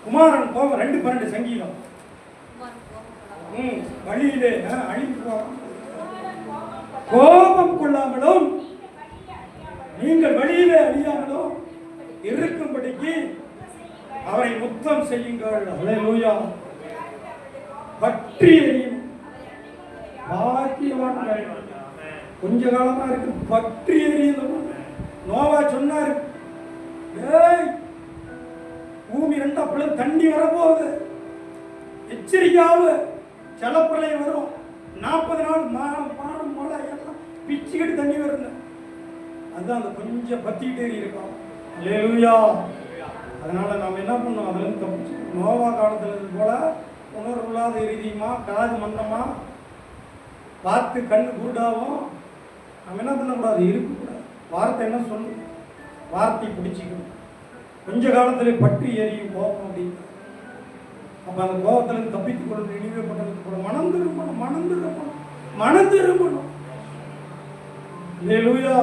குமாரன் கோபம் 2:12 சங்கீதம். வழியிலே அழிந்து கோபம் கொள்ளாமலும் நீங்கள் வழியிலே அழியாமலும் இருக்கும்படிக்கு அவரை முத்தம் செய்யுங்கள். அல்லேலூயா. பற்றி எரியும் பாக்கியவான்கள். கொஞ்ச காலமா இருக்கு பற்றி எரியும். நோவா சொன்னாரு, பூமி 2 அப்பளம் தண்ணி வரப்போகுது, எச்சரிக்கையாவு, ஜலப்பிரளயம் வரும், 40 நாள் பானம் மழை எல்லாம் பிச்சுக்கிட்டு தண்ணி வருங்க. அதுதான் அந்த கொஞ்சம் பத்திக்கிட்டே இருக்கோம். அல்லேலூயா. அதனால நாம் என்ன பண்ணோம், அதுல இருந்து தப்பிச்சு நோவா காலத்துல இருந்து போல உணர்வுள்ளாத இறுதியுமா, காது மந்தமா, பார்த்து கண்ணு குருடாவும் நம்ம என்ன பண்ணக்கூடாது, இருக்கக்கூடாது. வார்த்தை என்ன சொல்லணும், வார்த்தை பிடிச்சிக்கணும். கொஞ்ச காலத்துல பற்றி எரியும் கோபம் அப்படின்னு. அப்ப அந்த கோபத்திலிருந்து தப்பித்துக் கொள்வது இனிமே பண்ணதுக்கு கூட மனம் திரும்பணும். அல்லேலூயா.